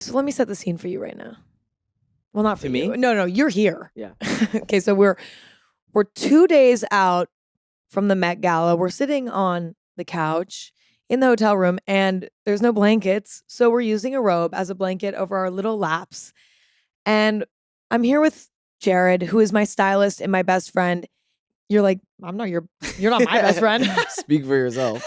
So let me set the scene for you right now. Well, not for To me? you. No, you're here. Yeah. Okay, so we're 2 days out from the Met Gala. We're sitting on the couch in the hotel room and there's no blankets. So we're using a robe as a blanket over our little laps. And I'm here with Jared, who is my stylist and my best friend. You're like, you're not my best friend. Speak for yourself.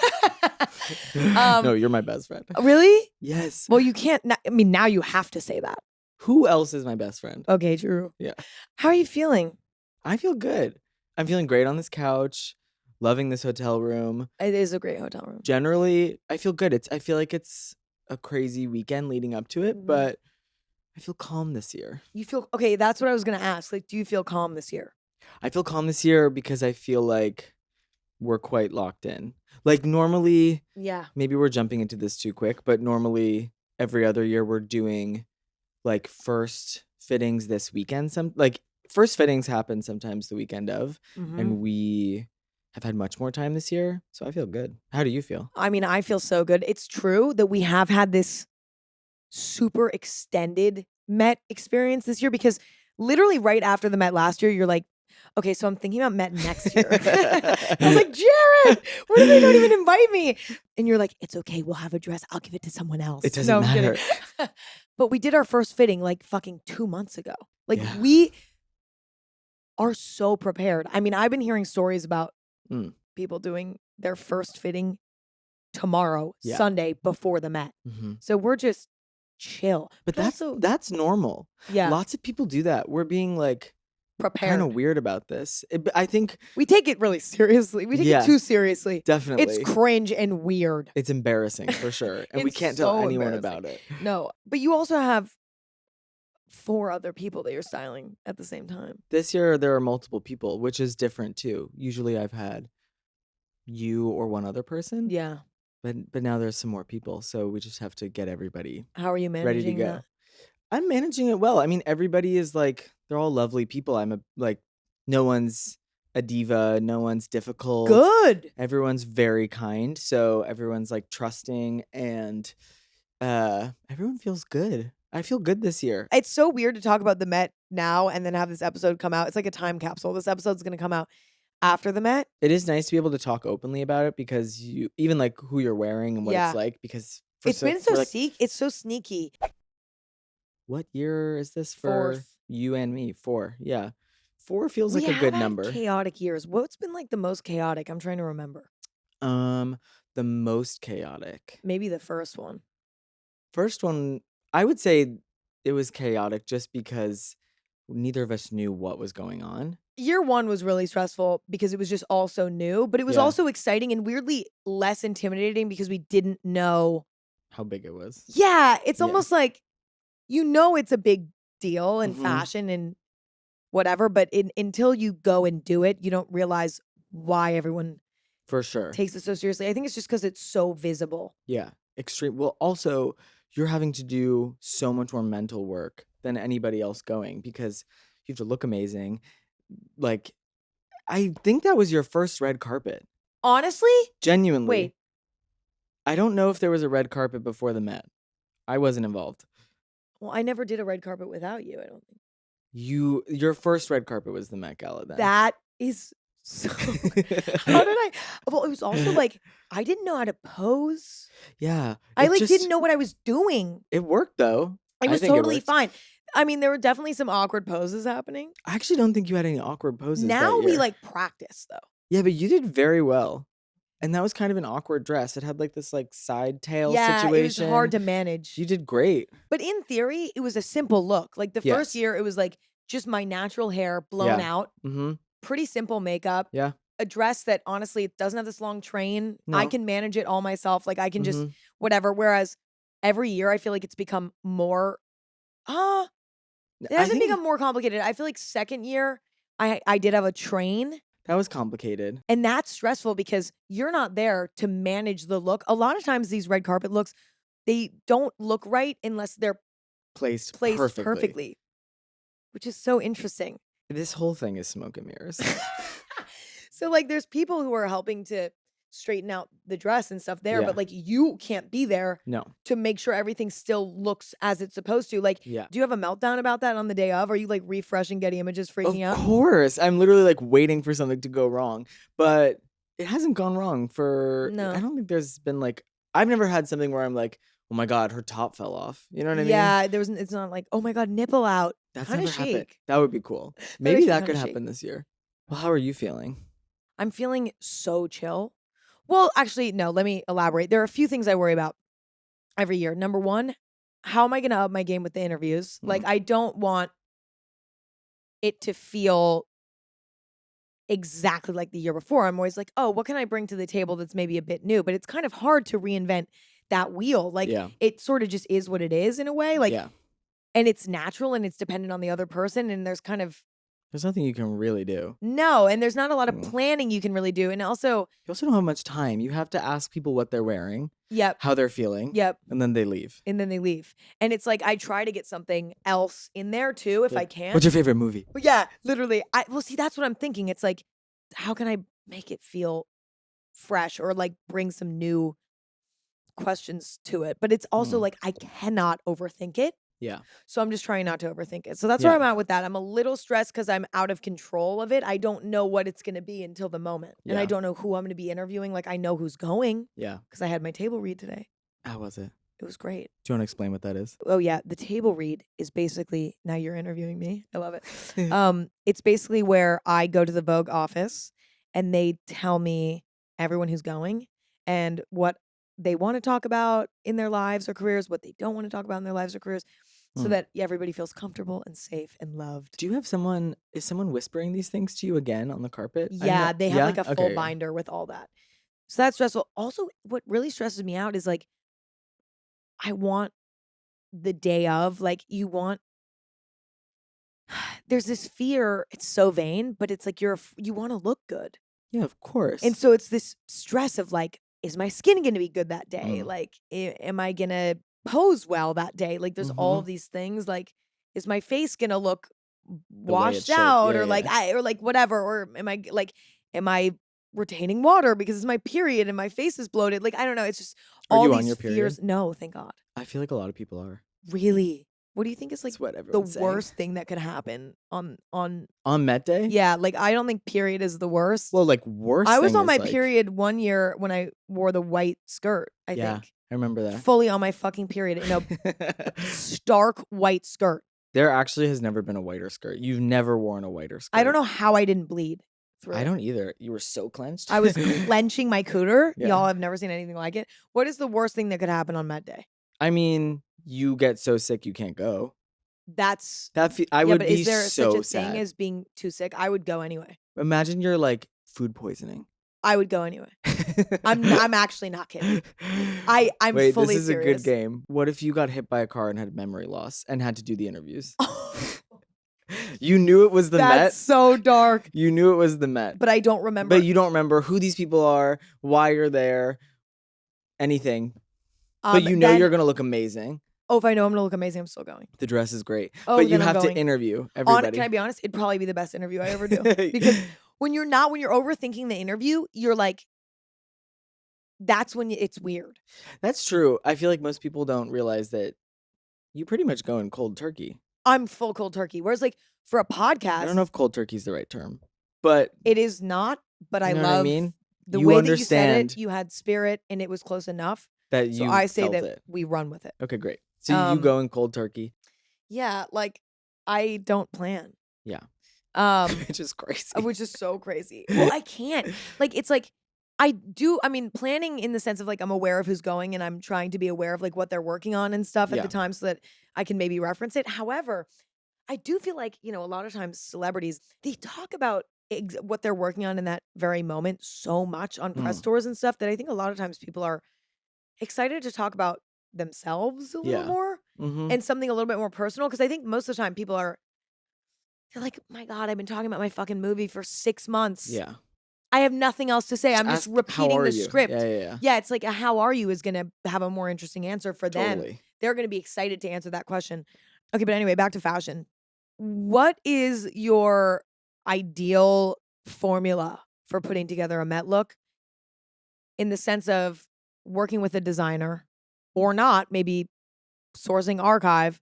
No, you're my best friend. Really? Yes. Well, you can't. I mean, now you have to say that. Who else is my best friend? Okay, true. Yeah. How are you feeling? I feel good. I'm feeling great on this couch, loving this hotel room. It is a great hotel room. Generally, I feel good. I feel like it's a crazy weekend leading up to it, but I feel calm this year. You feel okay? That's what I was gonna ask. Like, do you feel calm this year? I feel calm this year because I feel like we're quite locked in. Like normally, Yeah. maybe we're jumping into this too quick, but normally every other year we're doing like first fittings this weekend. First fittings happen sometimes the weekend of, and we have had much more time this year. So I feel good. How do you feel? I mean, I feel so good. It's true that we have had this super extended Met experience this year because literally right after the Met last year, you're like, okay, so I'm thinking about Met next year. I was like, Jared, why did they not even invite me? And you're like, it's okay. We'll have a dress. I'll give it to someone else. It doesn't matter. But we did our first fitting like fucking 2 months ago. Like Yeah. we are so prepared. I mean, I've been hearing stories about people doing their first fitting tomorrow, Sunday, before the Met. So we're just chill. But that's normal. Yeah. Lots of people do that. We're being like Prepared. kind of weird about this. I think we take it really seriously. We take it too seriously. Definitely. It's cringe and weird. It's embarrassing for sure. And we can't tell anyone about it. No. But you also have 4 other people that you're styling at the same time. This year there are multiple people, which is different too. Usually I've had you or one other person. Yeah. But now there's some more people, so we just have to get everybody How are you managing ready to go. that? I'm managing it well. I mean, everybody is like, they're all lovely people. No one's a diva, no one's difficult. Good. Everyone's very kind, so everyone's like trusting, and everyone feels good. I feel good this year. It's so weird to talk about the Met now and then have this episode come out. It's like a time capsule. This episode's going to come out after the Met. It is nice to be able to talk openly about it because you even like who you're wearing and what it's like because it's so sneaky. What year is this for 4th. You and me? 4. Yeah. 4 feels like a good number. Chaotic years. What's been like the most chaotic? I'm trying to remember. The most chaotic. Maybe the first one. First one, I would say it was chaotic just because neither of us knew what was going on. Year 1 was really stressful because it was just all so new, but it was also exciting and weirdly less intimidating because we didn't know how big it was. Yeah, it's almost like it's a big deal in fashion and whatever, but until you go and do it, you don't realize why everyone for sure takes it so seriously. I think it's just because it's so visible. Yeah, extreme. Well, also you're having to do so much more mental work than anybody else going because you have to look amazing. Like, I think that was your first red carpet. Honestly? Genuinely. Wait. I don't know if there was a red carpet before the Met. I wasn't involved. Well, I never did a red carpet without you, I don't think. Your first red carpet was the Met Gala then. That is so how did I well, it was also like I didn't know how to pose. Yeah. I didn't know what I was doing. It worked though. It was totally fine. I mean, there were definitely some awkward poses happening. I actually don't think you had any awkward poses. Now that year. we practice though. Yeah, but you did very well. And that was kind of an awkward dress. It had like this side tail situation. It was hard to manage. You did great. But in theory, it was a simple look. Like the first year, it was like just my natural hair blown out. Pretty simple makeup. Yeah. A dress that honestly, it doesn't have this long train. No. I can manage it all myself. Like I can just whatever. Whereas every year, I feel like it's become more. It hasn't become more complicated. I feel like second year, I did have a train. That was complicated. And that's stressful because you're not there to manage the look. A lot of times these red carpet looks, they don't look right unless they're placed perfectly. Which is so interesting. This whole thing is smoke and mirrors. So there's people who are helping to straighten out the dress and stuff there, Yeah. but like you can't be there No. to make sure everything still looks as it's supposed to. Like, Yeah. do you have a meltdown about that on the day of? Are you like refreshing Getty Images, freaking out? Of course. I'm literally like waiting for something to go wrong. But it hasn't gone wrong for No. I don't think there's been like I've never had something where I'm like, oh my God, her top fell off. You know what I mean? Yeah, it's not like, oh my God, nipple out. That's Kinda never happened. chic. That would be cool. That'd Maybe actually that kinda could chic. happen this year. Well, how are you feeling? I'm feeling so chill. Well, actually, no, let me elaborate. There are a few things I worry about every year. Number one, how am I gonna up my game with the interviews? Like, I don't want it to feel exactly like the year before. I'm always like, oh, what can I bring to the table that's maybe a bit new? But it's kind of hard to reinvent that wheel. Like, Yeah. it sort of just is what it is in a way. Like, Yeah. and it's natural and it's dependent on the other person. And there's kind of There's nothing you can really do. no, and there's not a lot of Mm. planning you can really do. And also, You also don't have much time. You have to ask people what they're wearing, yep, how they're feeling, yep. and then they leave. And then they leave. And it's like I try to get something else in there too if I Like, can. what's your favorite movie? Well, yeah, literally. Well, see, that's what I'm thinking. It's like, how can I make it feel fresh or like bring some new questions to it? But it's also like I cannot overthink it. Yeah. So I'm just trying not to overthink it. So that's where I'm at with that. I'm a little stressed because I'm out of control of it. I don't know what it's going to be until the moment. And I Yeah. don't know who I'm going to be interviewing. Like I know who's going Yeah. because I had my table read today. How was it? It was great. Do you want to explain what that is? Oh yeah, the table read is basically now you're interviewing me. I love it. It's basically where I go to the Vogue office and they tell me everyone who's going and what they want to talk about in their lives or careers, what they don't want to talk about in their lives or careers, so that everybody feels comfortable and safe and loved. Do you have someone? Is someone whispering these things to you again on the carpet? Yeah, they have like a full Okay. binder with all that. So that's stressful. Also, what really stresses me out is like I want the day of, like you want there's this fear, it's so vain, but it's like you want to look good. Yeah, of course. And so it's this stress of like, is my skin going to be good that day? Like, am I going to pose well that day? Like, there's all of these things. Like, is my face going to look washed out or like, or like whatever? Or am I retaining water because it's my period and my face is bloated? Like, I don't know. It's just Are all you these on your fears. period? No, thank God. I feel like a lot of people are. Really? What do you think is like That's what the everyone's saying. worst thing that could happen on Met Day? yeah, like I don't think period is the worst. Well, like worst. I was thing on my is, like, period one year when I wore the white skirt, I think. I remember that. Fully on my fucking period in a stark white skirt. There actually has never been a whiter skirt. You've never worn a whiter skirt. I don't know how I didn't bleed through. I don't either. You were so clenched. I was clenching my cooter. Yeah. Y'all have never seen anything like it. What is the worst thing that could happen on Med Day? I mean, you get so sick you can't go. I would but be is there so such a sad. thing as being too sick? I would go anyway. Imagine you're like food poisoning. I would go anyway. I'm actually not kidding. I'm Wait, fully this is serious. a good game. What if you got hit by a car and had memory loss and had to do the interviews? You knew it was the Met. That's so dark. You knew it was the Met. But I don't remember. But you don't remember who these people are, why you're there, anything. But you know you're going to look amazing. Oh, if I know I'm going to look amazing, I'm still going. The dress is great. Oh, but you then I'm have to going. interview everybody. Can I be honest? It'd probably be the best interview I ever do. Because when you're overthinking the interview, you're like, that's when it's weird. That's true. I feel like most people don't realize that you pretty much go in cold turkey. I'm full cold turkey. Whereas like for a podcast. I don't know if cold turkey is the right term, but. It is not, but I know love what I mean? the You way understand that you said it. You had spirit and it was close enough. That you so I say felt that it. we run with it. Okay, great. So you go in cold turkey. Yeah, like I don't plan. Yeah. Which is crazy. Which is so crazy. Well, I can't. Like it's like I mean, planning in the sense of like I'm aware of who's going and I'm trying to be aware of like what they're working on and stuff at the time so that I can maybe reference it. However, I do feel like, a lot of times celebrities, they talk about what they're working on in that very moment so much on press tours and stuff that I think a lot of times people are excited to talk about themselves a little more and something a little bit more personal. Because I think most of the time people they're like, my God, I've been talking about my fucking movie for 6 months. Yeah. I have nothing else to say. I'm just repeating the script. Yeah. It's like a how are you is going to have a more interesting answer for them. Totally. They're going to be excited to answer that question. Okay, but anyway, back to fashion. What is your ideal formula for putting together a Met look? in the sense of working with a designer or not, maybe sourcing archive,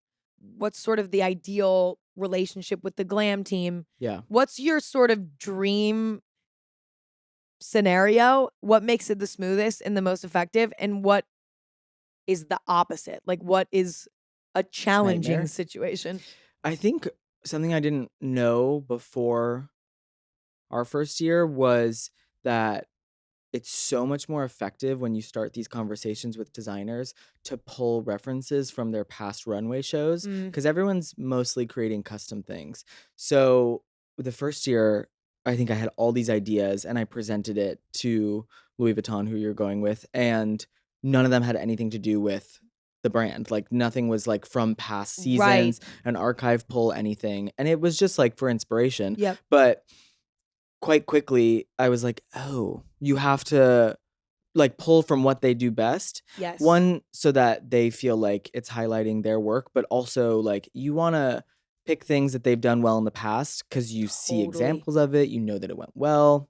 what's sort of the ideal relationship with the glam team? Yeah. What's your sort of dream scenario? What makes it the smoothest and the most effective? And what is the opposite? Like, what is a challenging Nightmare. situation? I think something I didn't know before our first year was that it's so much more effective when you start these conversations with designers to pull references from their past runway shows Mm, because everyone's mostly creating custom things. So the first year, I think I had all these ideas and I presented it to Louis Vuitton, who you're going with, and none of them had anything to do with the brand. Like nothing was like from past right. seasons, an archive pull, anything. And it was just like for inspiration. Yep. But quite quickly, I was like, oh, you have to like pull from what they do best. Yes. One, so that they feel like it's highlighting their work, but also like you want to pick things that they've done well in the past because you see Totally. examples of it, you know that it went well.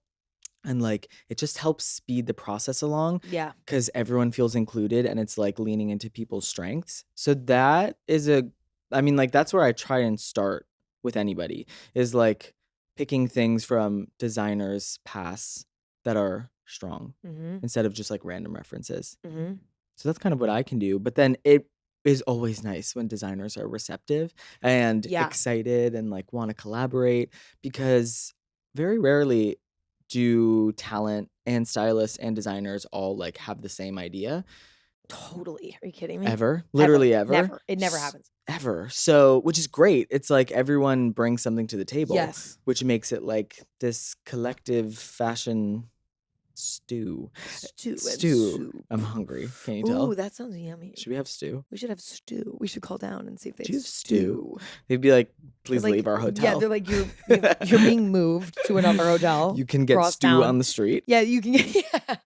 And like it just helps speed the process along Yeah. because everyone feels included and it's like leaning into people's strengths. So that is I mean, like that's where I try and start with anybody is like picking things from designers' past that are strong Mm-hmm. instead of just like random references. Mm-hmm. So that's kind of what I can do. But then it is always nice when designers are receptive and Yeah. excited and like want to collaborate because very rarely do talent and stylists and designers all like have the same idea Totally. Are you kidding me? ever. Literally ever. Never. It never happens. Ever. So, which is great. It's like everyone brings something to the table, Yes. which makes it like this collective fashion stew. Stew. And Stew. soup. I'm hungry. Can you tell? Ooh, that sounds yummy. Should we have stew? We should have stew. We should call down and see if they Do you have stew. They'd be like, please They're like, leave our yeah, hotel. they're like, you're being moved to another hotel. You can get across stew town. on the street. Yeah, you can get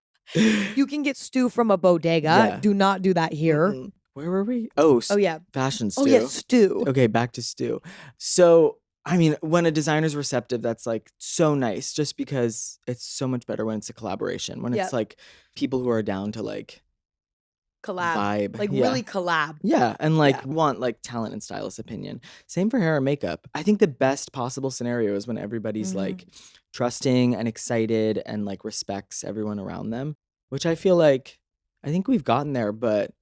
you can get stew from a bodega. Yeah. Do not do that here. Mm-mm. Where were we? Oh, Yeah. fashion stew. Oh yeah, stew. Okay, back to stew. So, I mean, when a designer's receptive, that's like so nice just because it's so much better when it's a collaboration. When Yep. it's like people who are down to like Collab. vibe. Like Yeah. really collab. Yeah, and like Yeah. want like talent and stylist opinion. Same for hair and makeup. I think the best possible scenario is when everybody's Mhm. like trusting and excited and like respects everyone around them, which I feel like I think we've gotten there, but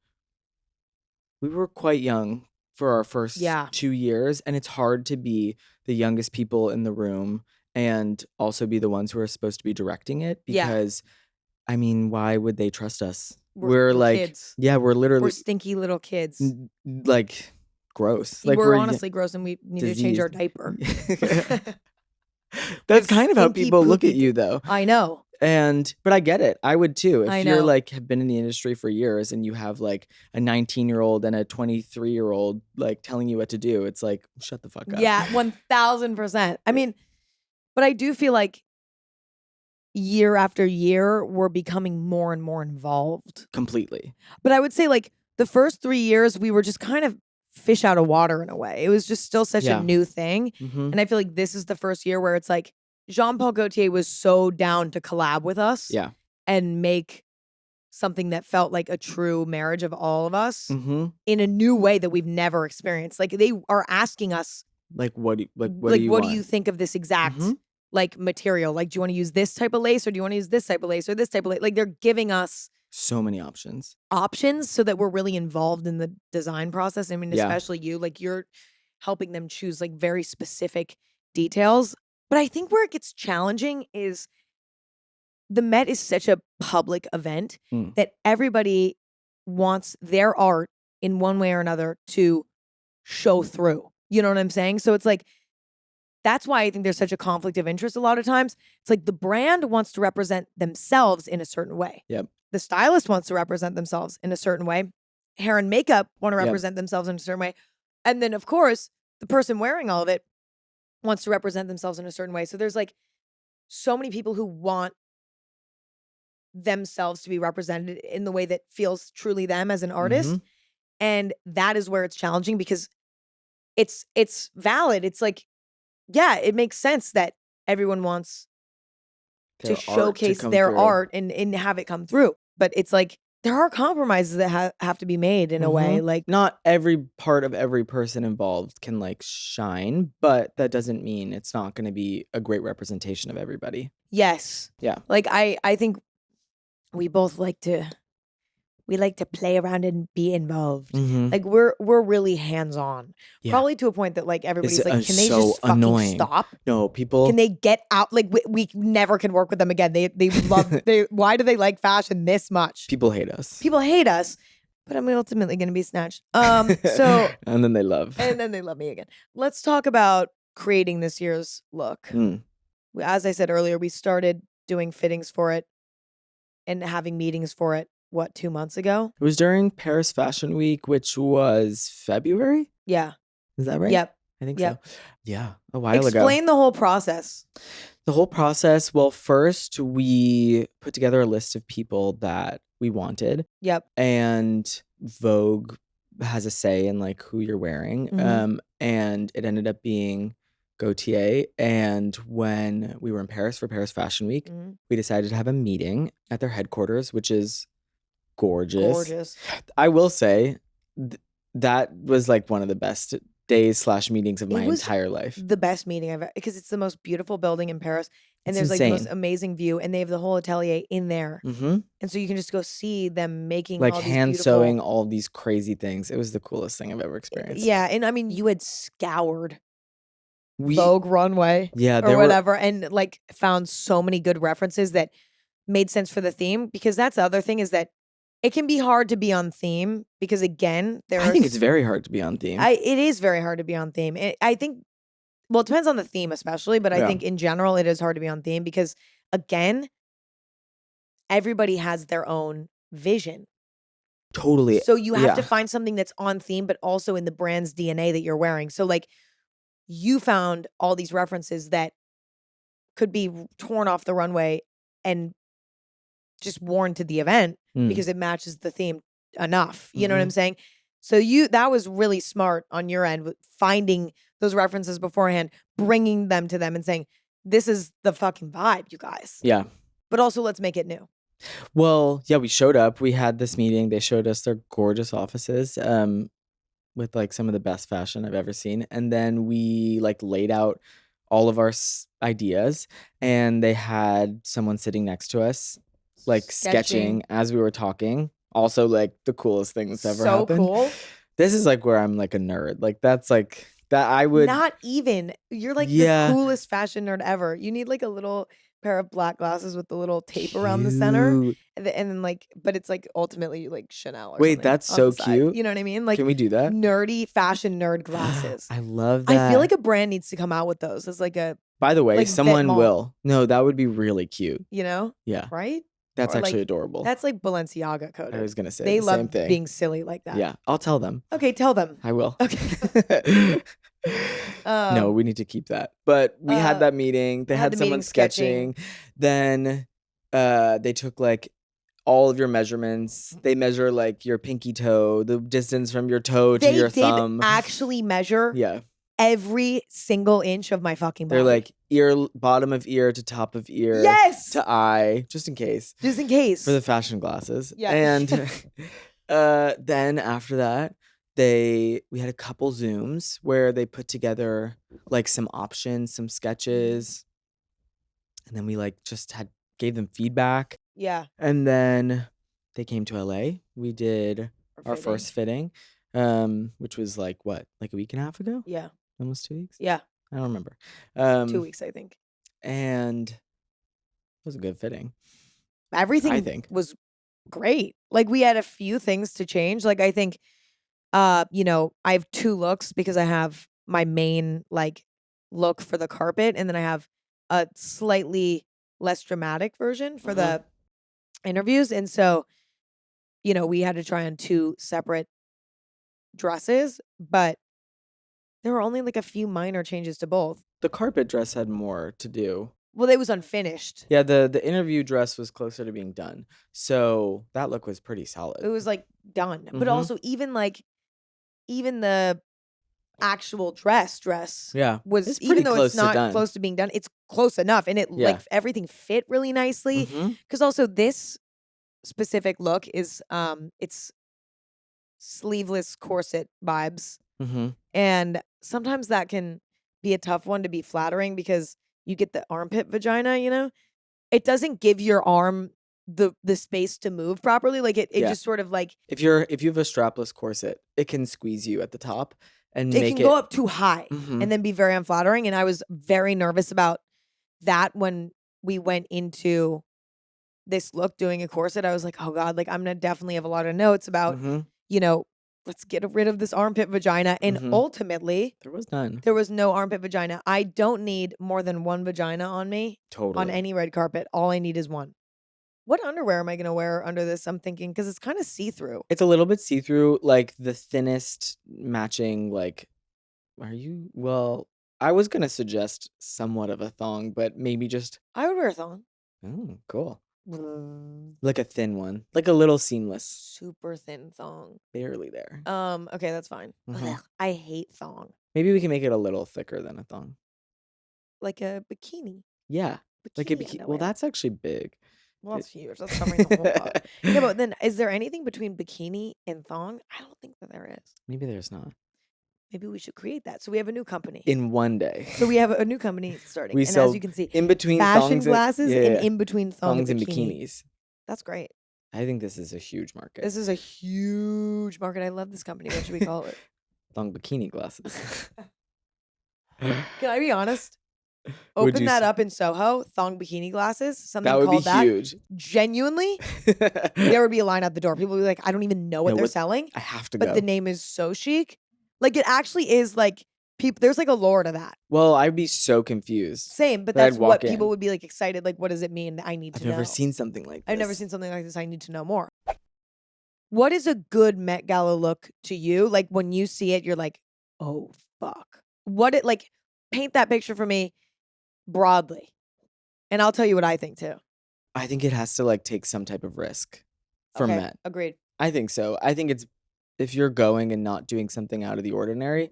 we were quite young for our first Yeah. 2 years, and it's hard to be the youngest people in the room and also be the ones who are supposed to be directing it Yeah. because I mean, why would they trust us? We're like kids. yeah, we're literally We're stinky little kids. like gross. Like we're y- honestly gross and we need to change our diseased. diaper. That's kind of how stinky, people look at poopy you though. I know. But I get it. I would too. If I you're know. like have been in the industry for years and you have like a 19-year-old and a 23-year-old like telling you what to do, it's like shut the fuck up. Yeah, 1000%. I mean, but I do feel like year after year, we're becoming more and more involved. Completely. But I would say like the first 3 years, we were just kind of fish out of water in a way. It was just still such Yeah. a new thing. Mhm. And I feel like this is the first year where it's like Jean Paul Gaultier was so down to collab with us Yeah. and make something that felt like a true marriage of all of us Mhm. in a new way that we've never experienced. Like they are asking us, Like what do you what want? do you think of this exact Mhm. like material? Like, do you want to use this type of lace or do you want to use this type of lace or this type of lace? Like they're giving us So many options. options so that we're really involved in the design process. I mean, Yeah. especially you, like you're helping them choose like very specific details. But I think where it gets challenging is the Met is such a public event Mm. that everybody wants their art in one way or another to show through. You know what I'm saying? So it's like, that's why I think there's such a conflict of interest a lot of times. It's like the brand wants to represent themselves in a certain way. Yep. The stylist wants to represent themselves in a certain way. Hair and makeup want to Yep. represent themselves in a certain way. And then, of course, the person wearing all of it wants to represent themselves in a certain way. So there's like so many people who want themselves to be represented in the way that feels truly them as an artist. Mhm. And that is where it's challenging because it's valid. It's like, yeah, it makes sense that everyone wants to their art to showcase come their through. art and have it come through. But it's like there are compromises that have to be made in a way. Like not every part of every person involved can like shine, but that doesn't mean it's not going to be a great representation of everybody. yes, Yeah. like I think we both like to play around and be involved. Like we're really hands on. Yeah. Probably to a point that like everybody's It's, like, can they so just fucking annoying. stop? No, people. Can they get out? Like we never can work with them again. They love why do they like fashion this much? People hate us. People hate us, but I'm ultimately going to be snatched. So and then they love. and then they love me again. Let's talk about creating this year's look. As I said earlier, we started doing fittings for it and having meetings for it. What, 2 months ago? It was during Paris Fashion Week, which was February. Yeah. Is that right? Yep. I think Yep. so. Yeah, a while ago. Explain the whole process. The whole process. Well, first we put together a list of people that we wanted. Yep. And Vogue has a say in like who you're wearing. And it ended up being Gautier. And when we were in Paris for Paris Fashion Week, we decided to have a meeting at their headquarters, which is gorgeous. I will say that was like one of the best days/meetings of my entire life. The best meeting I've ever, because it's the most beautiful building in Paris. And there's insane. Like the most amazing view, and they have the whole atelier in there. And so you can just go see them making like all these hand beautiful... sewing all these crazy things. It was the coolest thing I've ever experienced. Yeah, and I mean, you had scoured Vogue runway, yeah, or whatever, and like found so many good references that made sense for the theme. Because that's the other thing, is that it can be hard to be on theme because, again, I think it's very hard to be on theme. It is very hard to be on theme. I think, well, it depends on the theme especially, but I think in general it is hard to be on theme because, again, everybody has their own vision. Totally. So you have to find something that's on theme, but also in the brand's DNA that you're wearing. So like you found all these references that could be torn off the runway and just worn to the event because it matches the theme enough. You know what I'm saying? So that was really smart on your end with finding those references beforehand, bringing them to them and saying, this is the fucking vibe, you guys. Yeah. But also let's make it new. Well, yeah, we showed up. We had this meeting. They showed us their gorgeous offices with like some of the best fashion I've ever seen. And then we like laid out all of our ideas, and they had someone sitting next to us like sketching as we were talking. Also like the coolest thing that's ever happened. So cool. This is like where I'm like a nerd. Like that's like that I would not even. You're like the coolest fashion nerd ever. You need like a little pair of black glasses with the little tape around the center, and then like, but it's like ultimately like Chanel or wait, that's so cute. You know what I mean? Like, can we do that? Nerdy fashion nerd glasses. I love that. I feel like a brand needs to come out with those as like a. By the way, like someone will. No, that would be really cute. You know? Yeah. Right? That's or actually like, adorable. That's like Balenciaga coded. I was gonna say they the love same thing. Being silly like that. Yeah, I'll tell them. Okay, tell them. I will. Okay. No, we need to keep that. But we had that meeting. They had someone sketching. Then they took like all of your measurements. They measure like your pinky toe, the distance from your toe to your thumb. They did actually measure. Yeah. Every single inch of my fucking body. They're like ear, bottom of ear to top of ear. Yes. To eye, just in case. Just in case. For the fashion glasses. Yeah. And then after that, we had a couple Zooms where they put together like some options, some sketches. And then we like just gave them feedback. Yeah. And then they came to LA. We did our first fitting, which was like what, like a week and a half ago? Yeah. Almost 2 weeks? Yeah. I don't remember. 2 weeks, I think. And it was a good fitting. Everything I think was great. Like we had a few things to change. Like I think, you know, I have 2 looks because I have my main like look for the carpet, and then I have a slightly less dramatic version for the interviews. And so, you know, we had to try on 2 separate dresses, but there were only like a few minor changes to both. The carpet dress had more to do. Well, it was unfinished. Yeah, the interview dress was closer to being done. So that look was pretty solid. It was like done. But also even the actual dress Yeah. was, It's even pretty though close it's to not done. close to being done, it's close enough. And it Yeah. like everything fit really nicely. Mhm. Because also this specific look is it's sleeveless corset vibes. Mhm. And sometimes that can be a tough one to be flattering because you get the armpit vagina, you know? It doesn't give your arm the space to move properly. Like it Yeah. just sort of like If you have a strapless corset, it can squeeze you at the top and it make can go up too high Mhm. and then be very unflattering. And I was very nervous about that when we went into this look doing a corset. I was like, oh God, like I'm gonna definitely have a lot of notes about, Mhm. you know, let's get rid of this armpit vagina. And Mhm. ultimately, There was none. there was no armpit vagina. I don't need more than one vagina on me on Totally. any red carpet. All I need is one. What underwear am I gonna wear under this? I'm thinking because it's kind of see-through. It's a little bit see-through, like the thinnest matching, like, well, I was gonna suggest somewhat of a thong, but maybe just, I would wear a thong. oh, cool. Mm, Like a thin one, like a little seamless, super thin thong. barely there. Okay, that's fine. Mhm. Ugh, I hate thong. Maybe we can make it a little thicker than a thong. Like a bikini. Yeah, like a Bikini bikini. Well, underwear. that's actually big. Well, It that's huge. That's covering the whole butt. Yeah, but then is there anything between bikini and thong? I don't think that there is. Maybe there's not. Maybe we should create that. So we have a new company. In one day. So we have a new company starting. We And as sell you can see, in between fashion thongs and glasses yeah, and yeah, in between thong thongs and and bikini. bikinis. That's great. I think this is a huge market. This is a huge market. I love this company. What should we call it? Thong bikini glasses. Can I be honest? Would Open you that s- up in Soho, thong bikini glasses, something That would be called that. huge. Genuinely, there would be a line at the door. People would be like, I don't even know what No, they're what- selling, I have to but go. the name is so chic. Like it actually is like people. There's like a lore to that. Well, I'd be so confused. Same, but But I'd that's what walk people in. would be like excited. Like, what does it mean? I need to I've know. never seen something like this. I've never seen something like this. I need to know more. What is a good Met Gala look to you? Like when you see it, you're like, oh fuck. What it like? Paint that picture for me broadly, and I'll tell you what I think too. I think it has to like take some type of risk for Okay, Met. agreed. I think so. I think it's if you're going and not doing something out of the ordinary,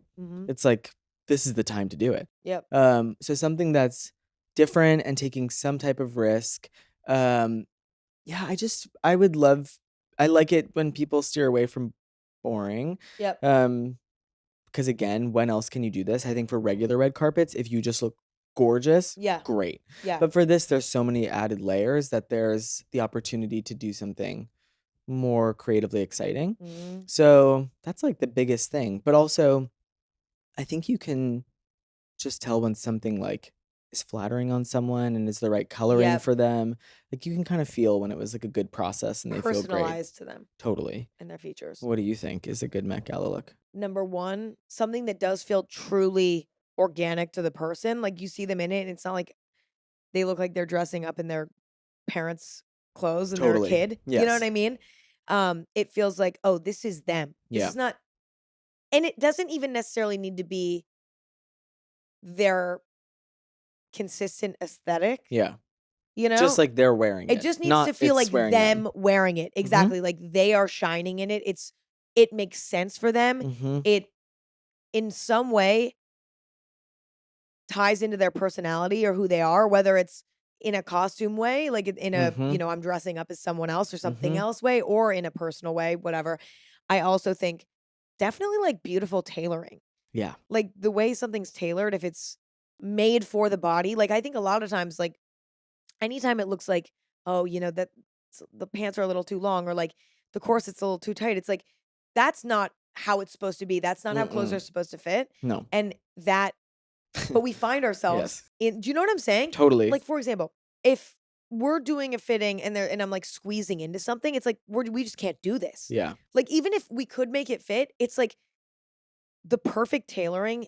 it's like this is the time to do it. Yep. So something that's different and taking some type of risk. Yeah, I would love I like it when people steer away from boring. Yep. Because again, when else can you do this? I think for regular red carpets, if you just look gorgeous, Yeah. great. Yeah. But for this, there's so many added layers that there's the opportunity to do something more creatively exciting. Mhm. So that's like the biggest thing. But also, I think you can just tell when something like is flattering on someone and is the right coloring Yep. for them. Like you can kind of feel when it was like a good process and they feel great. Personalized to them Totally. and their features. What do you think is a good Met Gala look? Number one, something that does feel truly organic to the person. Like you see them in it, and it's not like they look like they're dressing up in their parents' clothes and they're a Totally. kid. You know Yes. what I mean? It feels like, oh, this is them. This Yeah. is not, and it doesn't even necessarily need to be their consistent aesthetic. Yeah. You know? Just like they're wearing it. It just needs not to feel it's like wearing them wearing it. Exactly. Like they are shining in it. It makes sense for them. Mhm. It in some way ties into their personality or who they are, whether it's in a costume way, like in a, Mhm. I'm dressing up as someone else or something Mhm. else way, or in a personal way, whatever. I also think definitely like beautiful tailoring. Yeah. Like the way something's tailored, if it's made for the body, like I think a lot of times, like anytime it looks like, oh, that the pants are a little too long or like the corset's a little too tight, it's like that's not how it's supposed to be. That's not how clothes Mm-mm. are supposed to fit. No. And that, but we find ourselves Yes. in, do you know what I'm saying? Totally. Like, for example, if we're doing a fitting and I'm like squeezing into something, it's like we just can't do this. Yeah. Like, even if we could make it fit, it's like the perfect tailoring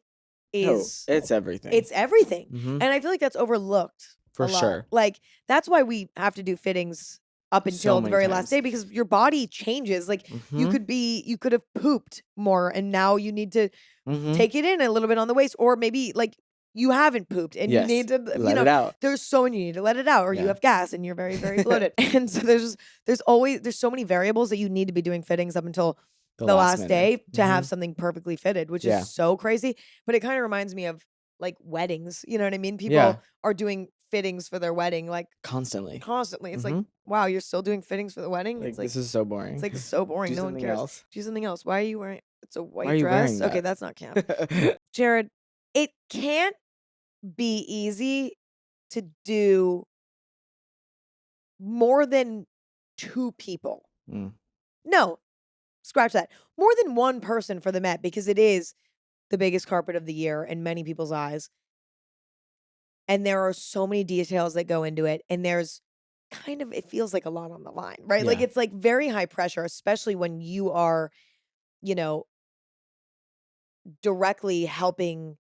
No, is it's everything. it's everything. Mhm. And I feel like that's overlooked For a lot. sure. Like, that's why we have to do fittings up until the many very times. last day because your body changes. Like, you Mhm. could have pooped more and now you need to Mhm. take it in a little bit on the waist, or maybe like you haven't pooped and you Yes. need to, Let it out. there's so many, you need to let it out, or you Yeah. have gas and you're very, very bloated. And so there's so many variables that you need to be doing fittings up until the last minute. day to have Mhm. something perfectly fitted, which Yeah. is so crazy. But it kind of reminds me of like weddings. You know what I mean? Yeah. People are doing fittings for their wedding like Constantly. constantly. It's like, Mhm. wow, you're still doing fittings for the wedding? Like, It's like this is so boring. it's like so boring. Do No one something cares. else. Do something else. Why are you wearing it's a Why white are you wearing dress? Okay, that? that's not camp. Jared, it can't be easy to do more than 2 people. Mm. No, scratch that. More than one person for the Met because it is the biggest carpet of the year in many people's eyes. And there are so many details that go into it. And there's kind of, it feels like a lot on the line, right? Like Yeah. it's like very high pressure, especially when you are, you know, directly helping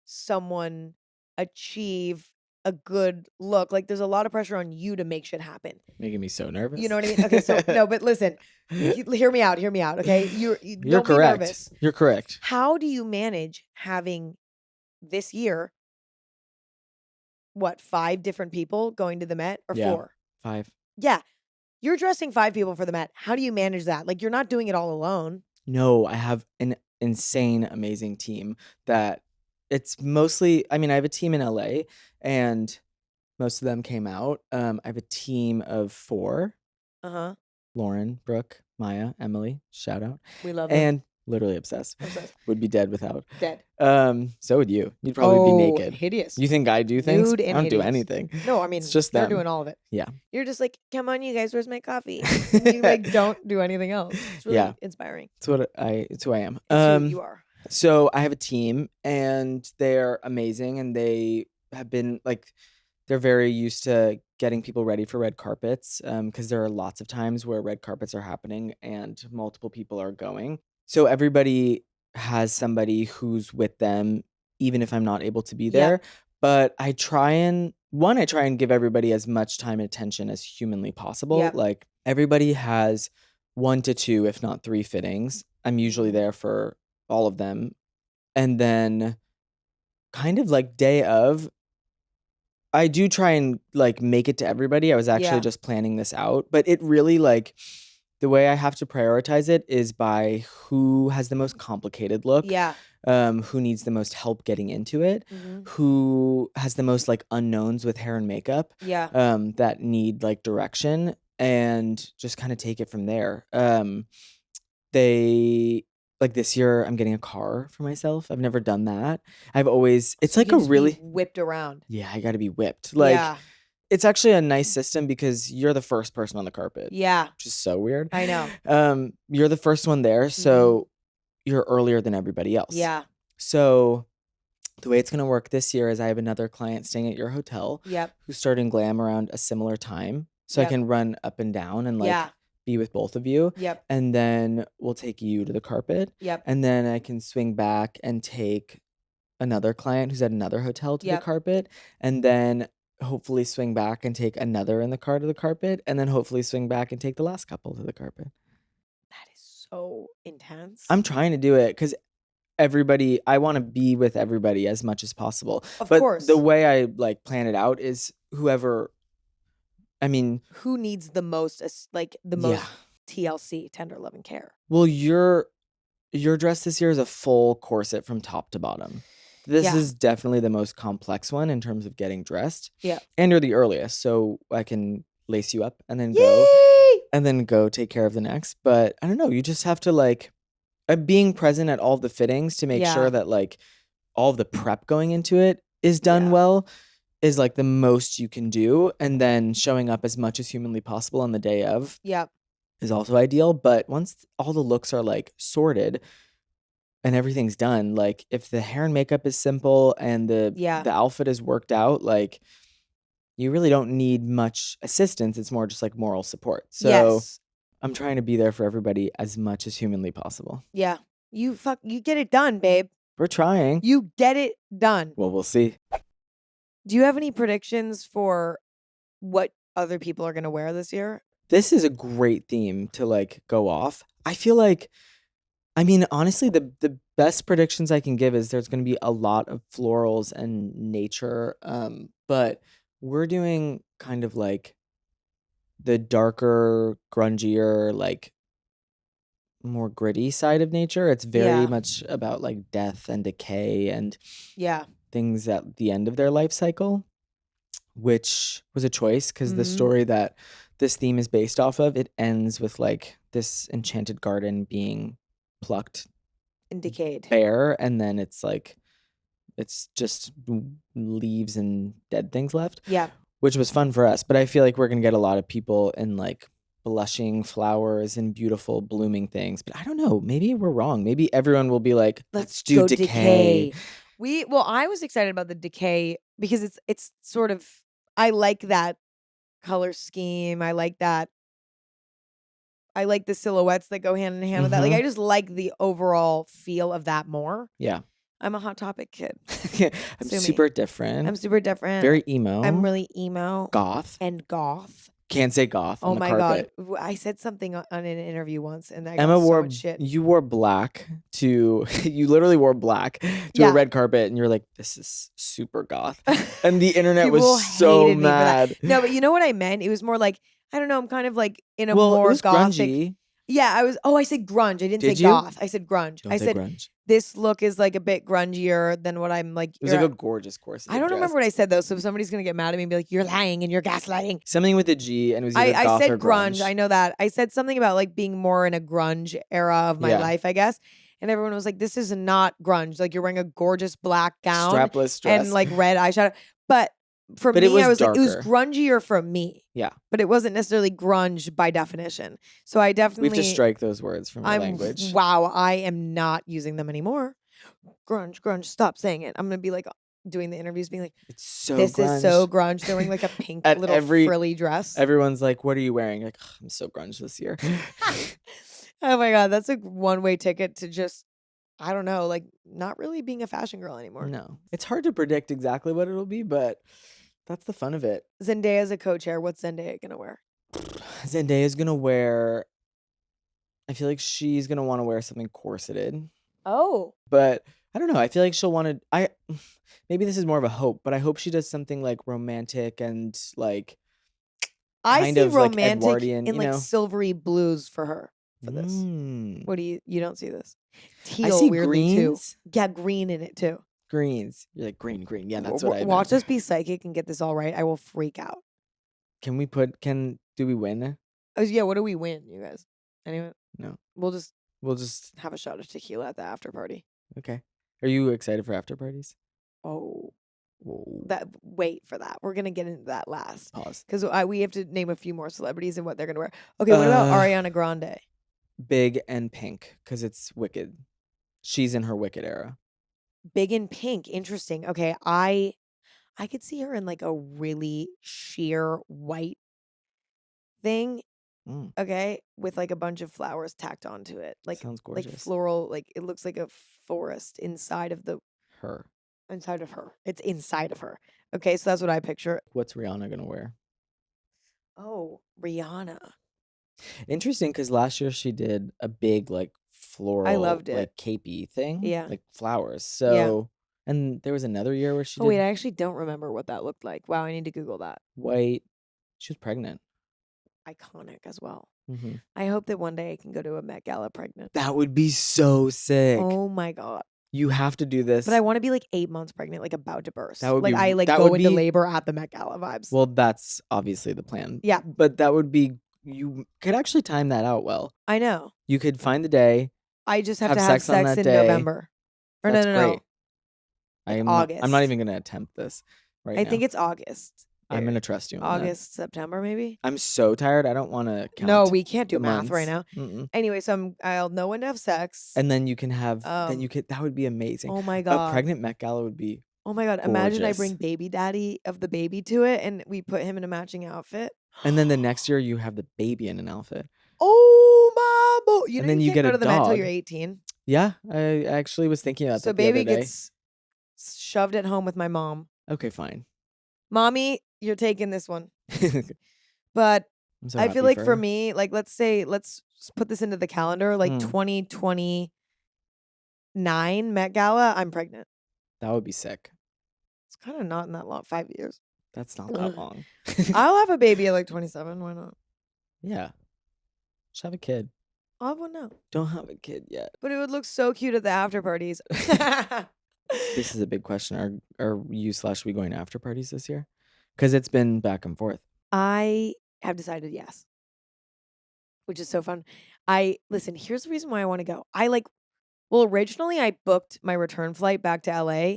someone achieve a good look. Like there's a lot of pressure on you to make shit happen. Making me so nervous. You know what I mean? Okay, so no, but listen, hear me out, okay? You You're don't be correct. nervous. You're correct. How do you manage having this year, what, 5 different people going to the Met or Yeah. 4? 5. Yeah. You're dressing 5 people for the Met. How do you manage that? Like you're not doing it all alone. No, I have an insane, amazing team that it's mostly, I mean, I have a team in LA and most of them came out. I have a team of 4. Uh-huh. Lauren, Brooke, Maya, Emily, shout out. We love them. And literally obsessed. Obsessed. Would be dead without. Dead. So would you. You'd probably be naked. Hideous. You think I do things? Nude I and don't do hideous. anything. No, I mean, It's just you're them. doing all of it. Yeah. You're just like, come on, you guys, where's my coffee? And you like don't do anything else. It's really Yeah. inspiring. It's who I am. It's who you are. So I have a team and they're amazing and they have been like they're very used to getting people ready for red carpets because there are lots of times where red carpets are happening and multiple people are going. So everybody has somebody who's with them, even if I'm not able to be there. But I try and give everybody as much time and attention as humanly possible. Yep. Like everybody has 1 to 2, if not 3 fittings. I'm usually there for all of them. And then kind of like day of, I do try and like make it to everybody. I was actually just planning this out, but it really like the way I have to prioritize it is by who has the most complicated look. Yeah. Who needs the most help getting into it, who has the most like unknowns with hair and makeup, that need like direction and just kind of take it from there. They like this year I'm getting a car for myself. I've never done that. It's So like you can a just really be whipped around. Yeah, I got to be whipped. Like it's actually a nice system because you're the first person on the carpet. Yeah. Which is so weird. I know. You're the first one there, so you're earlier than everybody else. Yeah. So the way it's going to work this year is I have another client staying at your hotel who's starting glam around a similar time. So I can run up and down and like be with both of you. And then we'll take you to the carpet. And then I can swing back and take another client who's at another hotel to the carpet. And then hopefully swing back and take another in the car to the carpet. And then hopefully swing back and take the last couple to the carpet. That is so intense. I'm trying to do it because I want to be with everybody as much as possible. Of but course. The way I like plan it out is who needs the most, like the most TLC, tender love and care. Well, your dress this year is a full corset from top to bottom. This is definitely the most complex one in terms of getting dressed. Yeah. And you're the earliest, so I can lace you up and then go take care of the next. But I don't know, you just have to like being present at all of the fittings to make sure that like all of the prep going into it is done well is like the most you can do. And then showing up as much as humanly possible on the day of is also ideal. But once all the looks are like sorted and everything's done, like if the hair and makeup is simple and the outfit is worked out, like you really don't need much assistance. It's more just like moral support. So I'm trying to be there for everybody as much as humanly possible. Yeah. You get it done, babe. We're trying. You get it done. Well, we'll see. Do you have any predictions for what other people are going to wear this year? This is a great theme to like go off. I feel like, I mean, honestly, the best predictions I can give is there's going to be a lot of florals and nature. But we're doing kind of like the darker, grungier, like more gritty side of nature. It's very Yeah. much about like death and decay and Yeah. things at the end of their life cycle, which was a choice because the Mhm. story that this theme is based off of, it ends with like this enchanted garden being plucked And decayed. bare, and then it's like it's just leaves and dead things left, Yeah. which was fun for us. But I feel like we're gonna get a lot of people in like blushing flowers and beautiful blooming things. But I don't know. Maybe we're wrong. Maybe everyone will be like, let's do go decay. Well, I was excited about the decay because it's sort of, I like that color scheme. I like that. I like the silhouettes that go hand in hand with that. Like, Mhm. I just like the overall feel of that more. Yeah. I'm a Hot Topic kid. I'm Sue me. super different. I'm super different. Very emo. I'm really emo goth. and goth. Can't say goth Oh on the my carpet. God. I said something on an interview once and I Emma got so wore much shit. you wore black to you literally wore black to Yeah. a red carpet and you're like, this is super goth. And the internet People was so hated me for that. mad. No, but you know what I meant? It was more like, I don't know, I'm kind of like in a Well, it more was gothic. grungy. Yeah, I said grunge. I didn't Did say you? goth. I said grunge. Don't I say said grunge. this look is like a bit grungier than what I'm like. It was like a gorgeous corset. I don't dress. remember what I said though, so somebody's gonna get mad at me and be like, "You're lying and you're gaslighting." Something with a G, and it was either I goth said or grunge. I know that. I said something about like being more in a grunge era of my Yeah. life, I guess. And everyone was like, "This is not grunge. Like you're wearing a gorgeous black gown Strapless dress and like red eyeshadow." But for But me, it was I was like, it was darker. grungier for me. Yeah. But it wasn't necessarily grunge by definition. So I We definitely have to strike those words from our language. Wow, I am not using them anymore. Grunge, stop saying it. I'm gonna be like doing the interviews, being like, It's so this grunge. is so grunge. They're wearing like a pink At little every- frilly dress. Everyone's like, what are you wearing? Like, "Ugh, I'm so grunge this year." Oh my God, that's a one-way ticket to just, I don't know, like not really being a fashion girl anymore. No. It's hard to predict exactly what it'll be, but that's the fun of it. Zendaya's a co-chair. What's Zendaya gonna wear? Zendaya's gonna wear, I feel like she's gonna want to wear something corseted. Oh. But I don't know. I feel like she'll want to. Maybe this is more of a hope, but I hope she does something like romantic and like I kind see of like romantic Edwardian, in you like know? silvery blues for her for this. What do you don't see this? Teal, I see weirdly greens. too. Yeah, green in it too. Greens. You're like green. Yeah, that's what I meant. Watch us be psychic and get this all right. I will freak out. Do we win? Oh, yeah, what do we win, you guys? Anyway, No. we'll just have a shot of tequila at the after party. Okay. Are you excited for after parties? Oh, Whoa. wait for that. We're gonna get into that last. Pause. Because we have to name a few more celebrities and what they're gonna wear. Okay, what about Ariana Grande? Big and pink, because it's Wicked. She's in her Wicked era. Big and pink. Interesting. Okay, I could see her in like a really sheer white thing. Okay, with like a bunch of flowers tacked onto it, like sounds gorgeous. like floral, like it looks like a forest inside of her. It's inside of her. Okay, so that's what I picture. What's Rihanna gonna wear? Oh, Rihanna. Interesting, because last year she did a big like floral, I loved it. like capey thing, Yeah, like flowers. So, and there was another year where she did wait, I actually don't remember what that looked like. Wow, I need to Google that. white. She was pregnant. Iconic as well. Mm-hmm. I hope that one day I can go to a Met Gala pregnant. That would be so sick. Oh my God. You have to do this. But I want to be like 8 months pregnant, like about to burst. That would like be, I like that go would into be, labor at the Met Gala vibes. Well, that's obviously the plan. Yeah. But that would be, you could actually time that out well. I know. You could find the day. I just have to have sex on that in day. November. Or That's no. great. Like August. I'm not August. even going to attempt this right now. I think it's August. I'm going to trust you on August, September, maybe. I'm so tired. I don't want to count. No, we can't do the math right months. now. Mm-mm. Anyway, so I'll know when to have sex. And then you can have, that would be amazing. Oh my God. A pregnant Met Gala would be Oh my God. Imagine I gorgeous. bring baby daddy of the baby to it and we put him in a matching outfit. And then the next year you have the baby in an outfit. Oh, mama. You know, And then you you can't get go a to the Met until dog. you're 18. Yeah, I actually was thinking about So that the other baby day. gets shoved at home with my mom. Okay, fine. Mommy, you're taking this one. But I'm so I happy feel like for for her. me, like let's put this into the calendar, like 2029 Met Gala, I'm pregnant. That would be sick. It's kind of not in that long, 5 years. That's not that long. I'll have a baby at like 27. Why not? Yeah. Just have a kid. I'll have one now. Don't have a kid yet. But it would look so cute at the after parties. This is a big question. Are you/we going to after parties this year? Because it's been back and forth. I have decided yes, which is so fun. Listen, here's the reason why I want to go. Originally I booked my return flight back to LA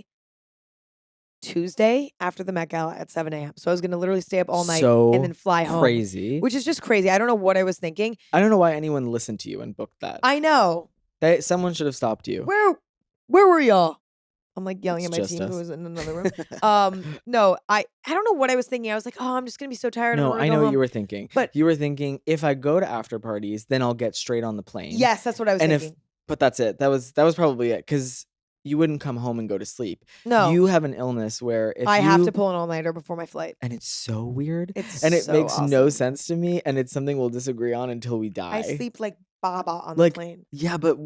Tuesday after the Met Gala at 7 a.m. So I was going to literally stay up all night and then fly home. Crazy. Which is just crazy. I don't know what I was thinking. I don't know why anyone listened to you and booked that. I know. Someone should have stopped you. Where were y'all? I'm like yelling It's at my just team us. who was in another room. No, I don't know what I was thinking. I was like, oh, I'm just going to be so tired. No, I know what you were thinking. But you were thinking, if I go to after parties, then I'll get straight on the plane. Yes, that's what I was thinking. But that's it. That was probably it. Because you wouldn't come home and go to sleep. No. You have an illness where if I have to pull an all-nighter before my flight. And it's so weird. It makes no sense to me. And it's something we'll disagree on until we die. I sleep like Baba on the plane. Yeah, but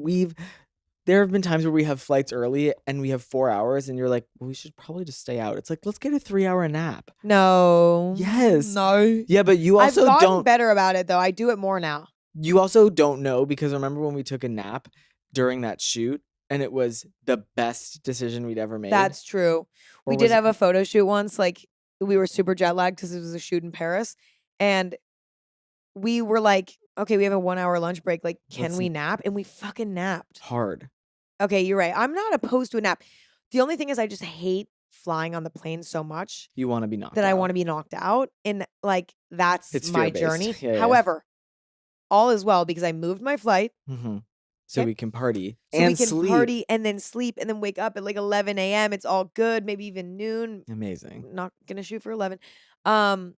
there have been times where we have flights early and we have 4 hours and you're like, well, we should probably just stay out. It's like, let's get a 3-hour nap. No. Yes. No. Yeah, but you also I've gotten better about it though. I do it more now. You also don't know, because remember when we took a nap during that shoot and it was the best decision we'd ever made? That's true. We did have a photo shoot once. Like, we were super jet lagged because it was a shoot in Paris. And we were like, okay, we have a 1-hour lunch break. Like, can we nap? And we fucking napped. Hard. Okay, you're right. I'm not opposed to a nap. The only thing is I just hate flying on the plane so much. You want to be knocked out. That I want to be knocked out. And like, it's my journey. Yeah, However, all is well because I moved my flight. Mm-hmm. So we can party sleep. Party and then sleep and then wake up at like 11 a.m. It's all good. Maybe even noon. Amazing. Not going to shoot for 11. And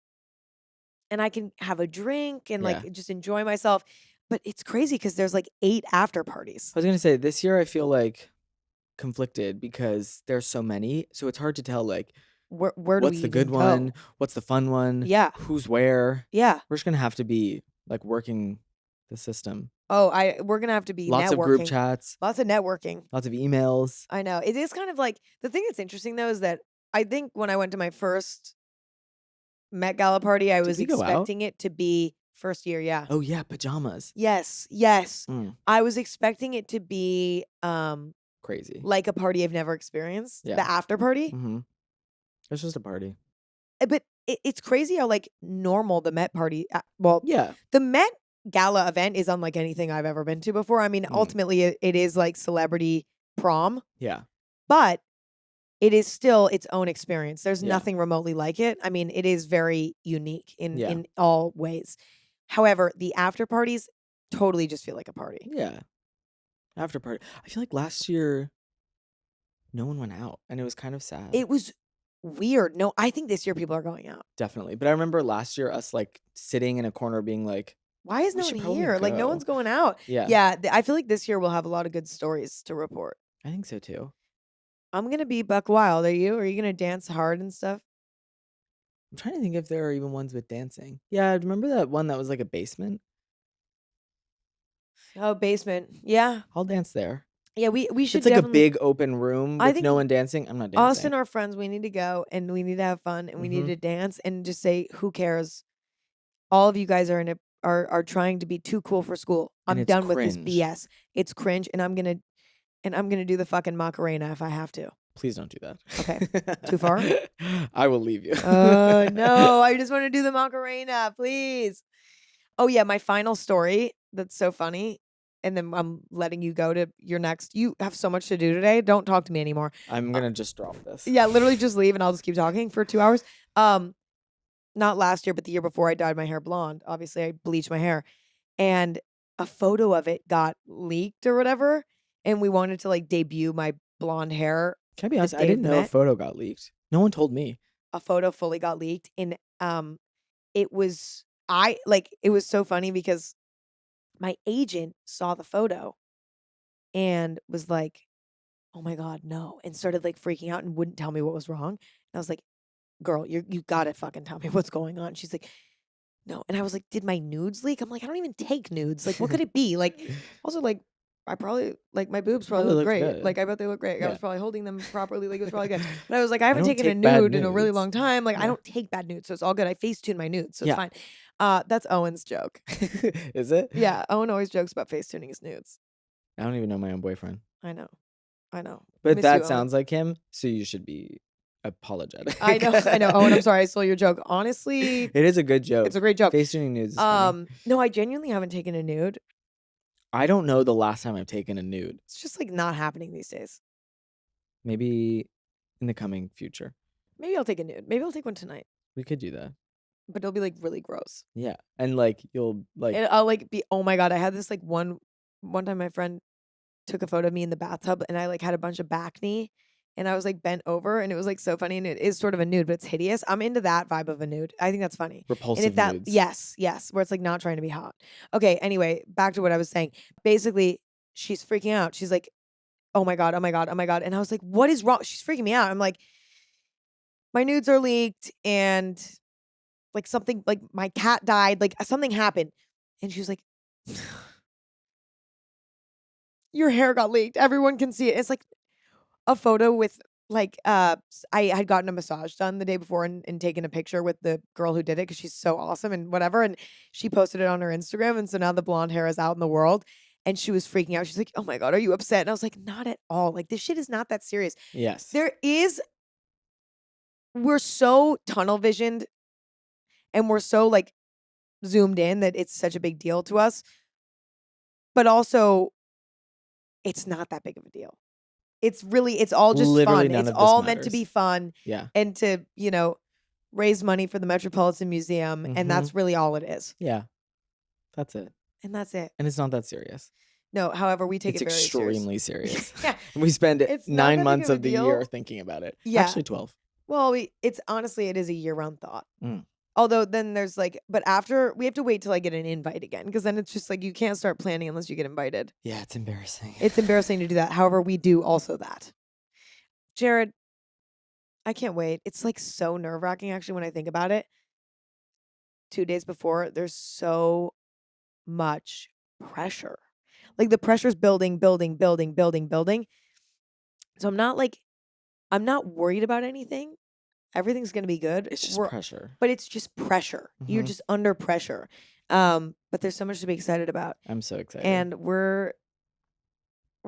I can have a drink and like just enjoy myself. But it's crazy because there's like 8 after parties. I was going to say, this year I feel like conflicted because there's so many. So it's hard to tell like, where do we what's the good one? What's the fun one? Yeah. Who's where? Yeah. We're just going to have to be like working the system. Oh, we're going to have to be lots networking. of group chats. Lots of networking. Lots of emails. I know. It is kind of like, the thing that's interesting though is that I think when I went to my first Met Gala party, I was expecting it to be first year, yeah. Oh yeah, pajamas. Yes. I was expecting it to be crazy. Like a party I've never experienced. Yeah. The after party. Mm-hmm. It's just a party. But it's crazy how like normal the Met party, the Met Gala event is unlike anything I've ever been to before. I mean, ultimately it is like celebrity prom. Yeah. But it is still its own experience. There's nothing remotely like it. I mean, it is very unique in all ways. However, the after parties totally just feel like a party. Yeah. After party. I feel like last year no one went out and it was kind of sad. It was weird. No, I think this year people are going out. Definitely. But I remember last year us like sitting in a corner being like, why is no one here? Like no one's going out. Yeah. Yeah. I feel like this year we'll have a lot of good stories to report. I think so too. I'm going to be buck wild. Are you? Are you going to dance hard and stuff? I'm trying to think if there are even ones with dancing. Yeah, remember that one that was like a basement? Oh, basement. Yeah. I'll dance there. Yeah, we should. It's like a big open room with no one dancing. I'm not dancing. Us and our friends, we need to go and we need to have fun and we need to dance and just say, who cares? All of you guys are trying to be too cool for school. I'm done with this BS. It's cringe, and I'm gonna do the fucking Macarena if I have to. Please don't do that. Okay. Too far? I will leave you. No, I just want to do the Macarena, please. Oh yeah, my final story that's so funny. And then I'm letting you go to your next. You have so much to do today. Don't talk to me anymore. I'm going to just drop this. Yeah, literally just leave and I'll just keep talking for 2 hours. Not last year, but the year before I dyed my hair blonde. Obviously, I bleached my hair. And a photo of it got leaked or whatever. And we wanted to like debut my blonde hair. Can I be honest? I didn't know a photo got leaked. No one told me. A photo fully got leaked. And it was so funny because my agent saw the photo and was like, oh my God, no. And started like freaking out and wouldn't tell me what was wrong. And I was like, girl, you gotta fucking tell me what's going on. She's like, no. And I was like, did my nudes leak? I'm like, I don't even take nudes. Like, what could it be? Like, also like, I probably like my boobs probably Probably look look great. good. Like I bet they look great. I Yeah. was probably holding them properly. Like it was probably good. But I was like, I haven't don't taken a take bad nude in a really nudes. long time. Like I Yeah. don't take bad nudes, so it's all good. I Facetune my nudes, so it's Yeah. fine. That's Owen's joke. Is it? Yeah, Owen always jokes about Facetuning his nudes. I don't even know my own boyfriend. I know. But Miss you, that Owen. sounds like him, so you should be apologetic. I know. Owen, I'm sorry I stole your joke. Honestly, It is a good joke. it's a great joke. Facetuning nudes is funny. No, I genuinely haven't taken a nude. I don't know the last time I've taken a nude. It's just like not happening these days. Maybe in the coming future. Maybe I'll take a nude. Maybe I'll take one tonight. We could do that. But it'll be like really gross. Yeah. And like you'll like And I'll like be, oh my God, I had this like one time my friend took a photo of me in the bathtub and I like had a bunch of back knee and I was like bent over and it was like so funny and it is sort of a nude, but it's hideous. I'm into that vibe of a nude. I think that's funny. repulsive And if that, nudes. yes, where it's like not trying to be hot. Okay, anyway, back to what I was saying. Basically, she's freaking out. She's like, oh my God. And I was like, what is wrong? She's freaking me out. I'm like, my nudes are leaked and like something, like my cat died, like something happened. And she was like, your hair got leaked. Everyone can see it. It's like a photo with like I had gotten a massage done the day before and taken a picture with the girl who did it because she's so awesome and whatever. And she posted it on her Instagram. And so now the blonde hair is out in the world. And she was freaking out. She's like, oh my God, are you upset? And I was like, not at all. Like this shit is not that serious. Yes. We're so tunnel visioned and we're so like zoomed in that it's such a big deal to us. But also, it's not that big of a deal. It's all just Literally fun. none It's of this all meant to matters. be fun Yeah. and to, raise money for the Metropolitan Museum. And that's really all it is. Yeah. That's it. And that's it. And it's not that serious. No, however, we take It's it very extremely serious. Yeah. We spend It's not that 9 big months of a of the deal. year thinking about it. Yeah. Actually 12. Well, it's honestly, it is a year-round thought. Mm. Although then there's like, but after, we have to wait till I get an invite again because then it's just like you can't start planning unless you get invited. Yeah, it's embarrassing. It's embarrassing to do that. However, we do also that. Jared, I can't wait. It's like so nerve-wracking actually when I think about it. 2 days before, there's so much pressure. Like the pressure's building. So I'm not worried about anything. Everything's going to be good. It's just pressure. But it's just pressure. You're just under pressure. But there's so much to be excited about. I'm so excited. And we're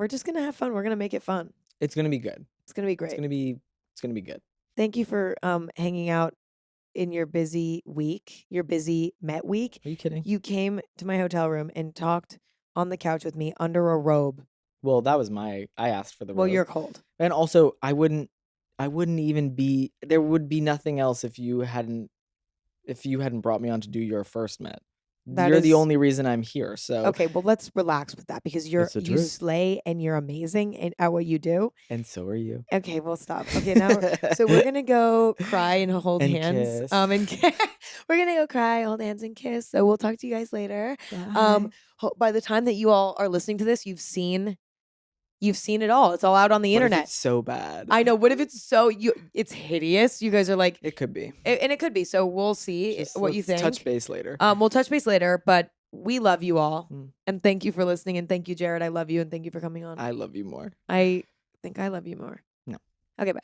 just going to have fun. We're going to make it fun. It's going to be good. It's going to be great. It's going to be good. Thank you for hanging out in your busy week, your busy Met week. Are you kidding? You came to my hotel room and talked on the couch with me under a robe. Well, that was I asked for the robe. Well, you're cold. And also, I wouldn't even be, there would be nothing else if you hadn't brought me on to do your first Met. You're the only reason I'm here. So okay, well, let's relax with that because you truth. slay and you're amazing at what you do. And so are you. Okay, we'll stop. Okay, now so we're gonna go cry and hold And hands. kiss. We're gonna go cry, hold hands, and kiss. So we'll talk to you guys later. Bye. By the time that you all are listening to this, you've seen it all. It's all out on the What if internet. it's so bad. I know. What if it's it's hideous? You guys are like, It could be. and it could be. So we'll see Just what you let's think. Touch base later. We'll touch base later, but we love you all. Mm. And thank you for listening. And thank you, Jared. I love you. And thank you for coming on. I love you more. I think I love you more. No. Okay, bye.